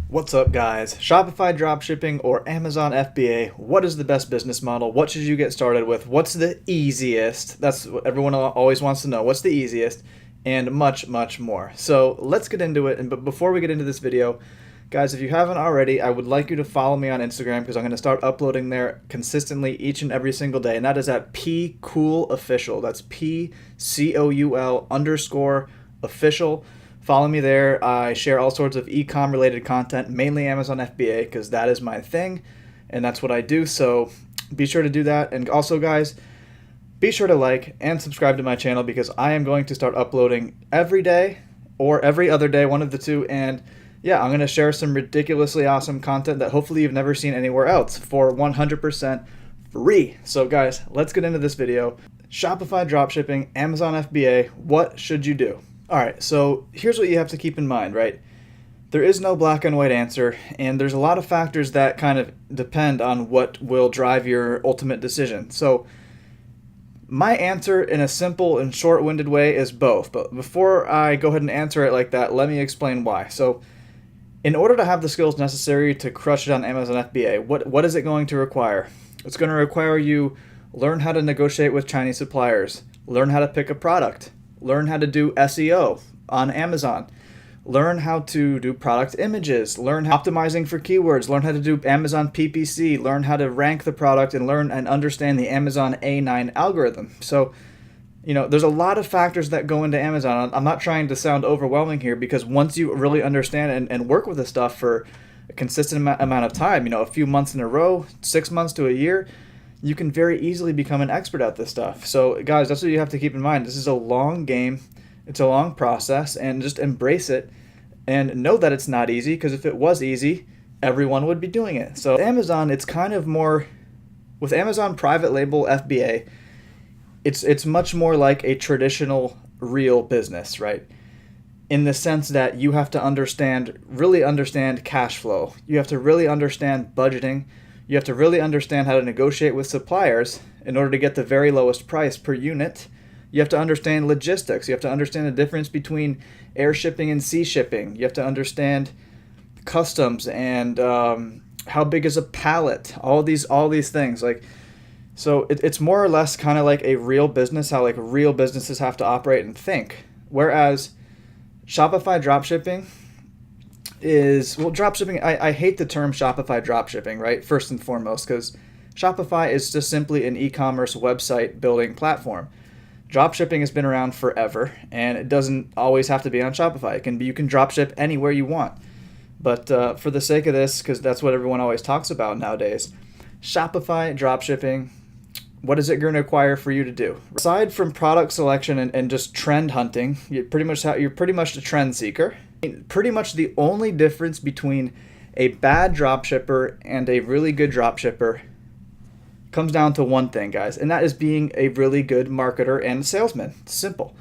What's up, guys? Shopify dropshipping or Amazon FBA, what is the best business model? What should you get started with? What's the easiest? That's what everyone always wants to know. What's the easiest? And much, much more. So let's get into it. But before we get into this video, guys, if you haven't already, I would like you to follow me on Instagram because I'm going to start uploading there consistently each and every single day. And that is at pcoolofficial. That's PCOUL_official. Follow me there. I share all sorts of eCom related content, mainly Amazon FBA, because that is my thing and that's what I do. So be sure to do that. And also, guys, be sure to like and subscribe to my channel because I am going to start uploading every day or every other day, one of the two. And yeah, I'm going to share some ridiculously awesome content that hopefully you've never seen anywhere else for 100% free. So guys, let's get into this video. Shopify dropshipping, Amazon FBA, what should you do? All right, so here's what you have to keep in mind, right? There is no black and white answer, and there's a lot of factors that kind of depend on what will drive your ultimate decision. So my answer in a simple and short-winded way is both. But before I go ahead and answer it like that, let me explain why. So in order to have the skills necessary to crush it on Amazon FBA, what is it going to require? It's going to require you learn how to negotiate with Chinese suppliers, learn how to pick a product, learn how to do SEO on Amazon, learn how to do product images, learn optimizing for keywords, learn how to do Amazon PPC, learn how to rank the product, and learn and understand the Amazon A9 algorithm. So, there's a lot of factors that go into Amazon. I'm not trying to sound overwhelming here because once you really understand and work with this stuff for a consistent amount of time, a few months in a row, 6 months to a year, you can very easily become an expert at this stuff. So guys, that's what you have to keep in mind. This is a long game. It's a long process, and just embrace it and know that it's not easy, because if it was easy, everyone would be doing it. So Amazon, it's kind of more, with Amazon private label FBA, it's much more like a traditional real business, right? In the sense that you have to really understand cash flow. You have to really understand budgeting. You have to really understand how to negotiate with suppliers in order to get the very lowest price per unit. You have to understand logistics. You have to understand the difference between air shipping and sea shipping. You have to understand customs and how big is a pallet. All these things. So it's more or less kind of like a real business, how like real businesses have to operate and think. Whereas Shopify dropshipping dropshipping, I hate the term Shopify dropshipping, right? First and foremost, because Shopify is just simply an e-commerce website building platform. Dropshipping has been around forever, and it doesn't always have to be on Shopify. You can dropship anywhere you want. But for the sake of this, because that's what everyone always talks about nowadays, Shopify dropshipping, what is it going to require for you to do? Aside from product selection and just trend hunting, you're pretty much a trend seeker. Pretty much the only difference between a bad dropshipper and a really good dropshipper comes down to one thing, guys, and that is being a really good marketer and salesman. It's simple.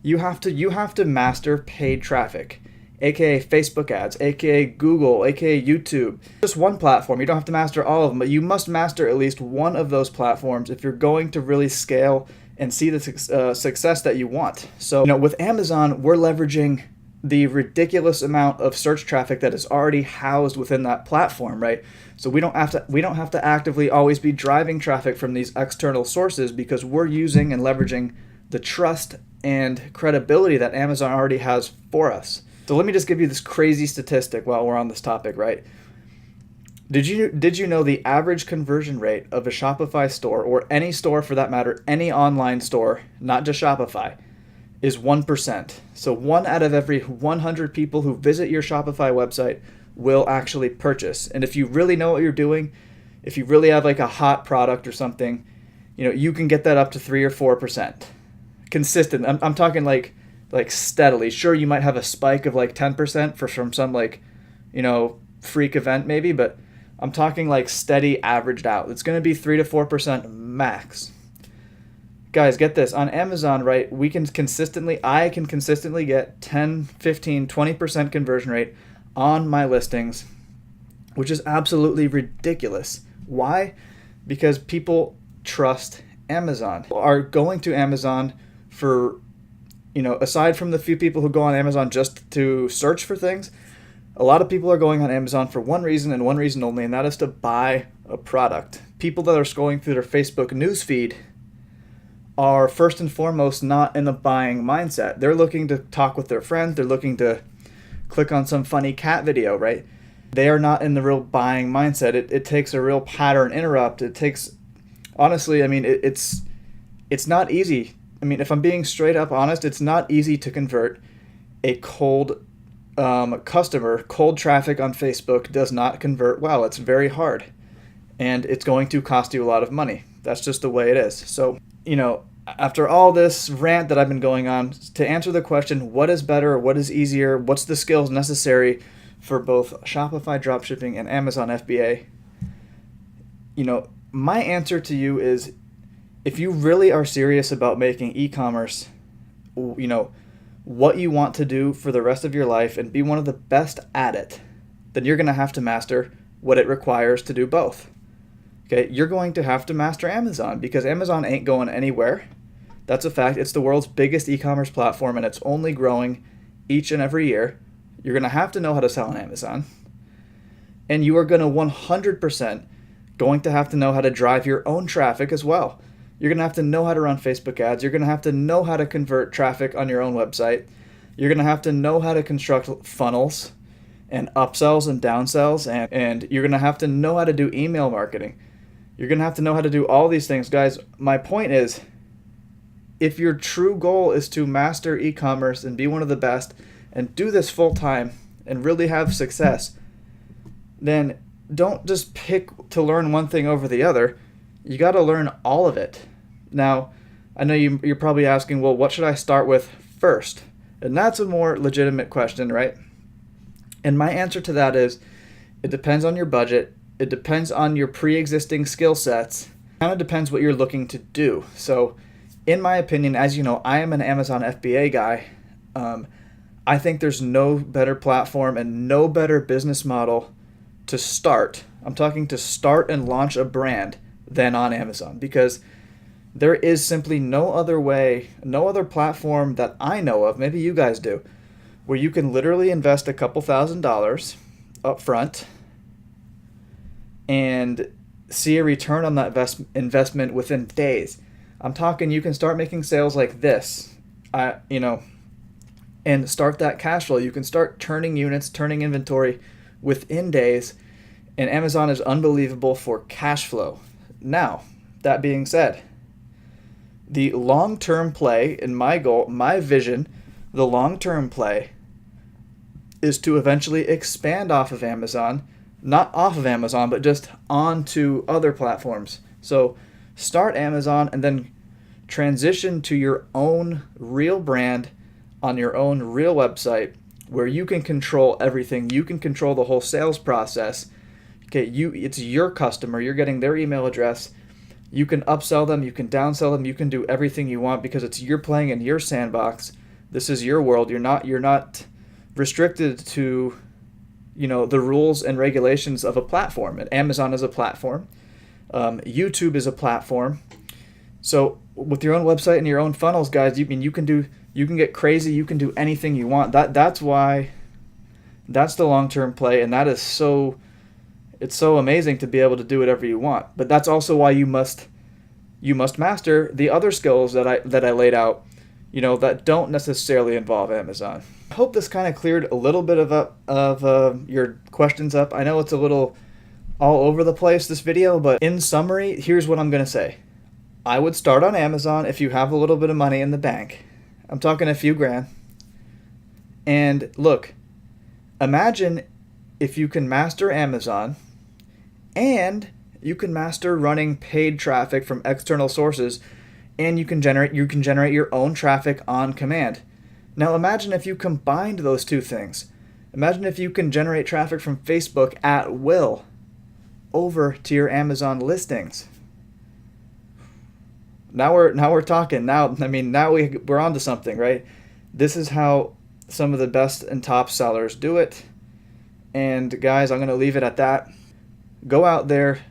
You have to master paid traffic, aka Facebook ads, aka Google, aka YouTube. Just one platform. You don't have to master all of them, but you must master at least one of those platforms if you're going to really scale and see the success that you want. So, with Amazon, we're leveraging the ridiculous amount of search traffic that is already housed within that platform, right? So we don't have to actively always be driving traffic from these external sources because we're using and leveraging the trust and credibility that Amazon already has for us. So let me just give you this crazy statistic while we're on this topic, right? Did you know the average conversion rate of a Shopify store, or any store for that matter, any online store, not just Shopify, is 1%. So 1 out of every 100 people who visit your Shopify website will actually purchase. And if you really know what you're doing, if you really have like a hot product or something, you can get that up to 3 or 4%. Consistent. I'm talking like steadily. Sure, you might have a spike of like 10% from some freak event maybe, but I'm talking like steady averaged out. It's going to be 3 to 4% max. Guys, get this. On Amazon, right, I can consistently get 10, 15, 20% conversion rate on my listings, which is absolutely ridiculous. Why? Because people trust Amazon. People are going to Amazon for, aside from the few people who go on Amazon just to search for things, A lot of people are going on Amazon for one reason and one reason only, and that is to buy a product. People that are scrolling through their Facebook newsfeed are first and foremost not in a buying mindset. They're looking to talk with their friends. They're looking to click on some funny cat video, right? They are not in the real buying mindset. It takes a real pattern interrupt. It takes, honestly, I mean, it's not easy. I mean, if I'm being straight up honest, it's not easy to convert a cold customer. Cold traffic on Facebook does not convert well. It's very hard, and it's going to cost you a lot of money. That's just the way it is. So, after all this rant that I've been going on, to answer the question, what is better, what is easier, what's the skills necessary for both Shopify dropshipping and Amazon FBA, my answer to you is, if you really are serious about making e-commerce, what you want to do for the rest of your life and be one of the best at it, then you're going to have to master what it requires to do both. Okay, you're going to have to master Amazon, because Amazon ain't going anywhere. That's a fact. It's the world's biggest e-commerce platform, and it's only growing each and every year. You're going to have to know how to sell on Amazon. And you are going to 100% going to have to know how to drive your own traffic as well. You're going to have to know how to run Facebook ads. You're going to have to know how to convert traffic on your own website. You're going to have to know how to construct funnels and upsells and downsells, and you're going to have to know how to do email marketing. You're going to have to know how to do all these things. Guys, my point is, if your true goal is to master e-commerce and be one of the best and do this full time and really have success, then don't just pick to learn one thing over the other. You got to learn all of it. Now, I know you're probably asking, well, what should I start with first? And that's a more legitimate question, right? And my answer to that is, it depends on your budget. It depends on your pre-existing skill sets. It kind of depends what you're looking to do. So, in my opinion, as you know, I am an Amazon FBA guy. I think there's no better platform and no better business model to start. I'm talking to start and launch a brand than on Amazon, because there is simply no other way, no other platform that I know of, maybe you guys do, where you can literally invest a couple $1,000s up front and see a return on that investment within days. I'm talking you can start making sales like this, and start that cash flow. You can start turning units, turning inventory within days, and Amazon is unbelievable for cash flow. Now, that being said, the long-term play, and my goal, my vision, the long-term play is to eventually expand off of Amazon, not off of Amazon, but just onto other platforms. So start Amazon and then transition to your own real brand on your own real website, where you can control everything. You can control the whole sales process. Okay, it's your customer. You're getting their email address. You can upsell them. You can downsell them. You can do everything you want, because you're playing in your sandbox. This is your world. You're not restricted to, the rules and regulations of a platform. And Amazon is a platform. YouTube is a platform. So with your own website and your own funnels, guys, you can get crazy. You can do anything you want. That's why, that's the long-term play, and that is it's so amazing to be able to do whatever you want. But that's also why you must master the other skills that I laid out, that don't necessarily involve Amazon. I hope this kind of cleared a little bit of your questions up. I know it's a little all over the place, this video, but in summary, here's what I'm going to say. I would start on Amazon if you have a little bit of money in the bank. I'm talking a few grand. And look, imagine if you can master Amazon and you can master running paid traffic from external sources, and you can generate your own traffic on command. Now imagine if you combined those two things. Imagine if you can generate traffic from Facebook at will over to your Amazon listings. Now we're talking. Now we're onto something, right? This is how some of the best and top sellers do it. And guys, I'm going to leave it at that. Go out there.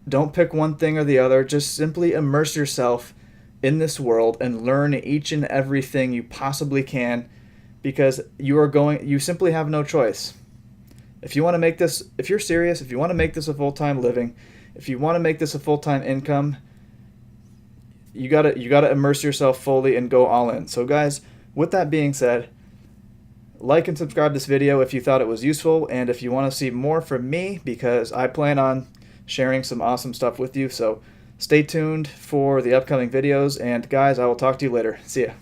Don't pick one thing or the other. Just simply immerse yourself in this world and learn each and everything you possibly can, because you simply have no choice. If you want to make this, if you're serious, if you want to make this a full-time living, if you want to make this a full-time income, you gotta immerse yourself fully and go all in. So guys, with that being said, like and subscribe this video if you thought it was useful, and if you want to see more from me, because I plan on sharing some awesome stuff with you. So stay tuned for the upcoming videos, and guys, I will talk to you later. See ya.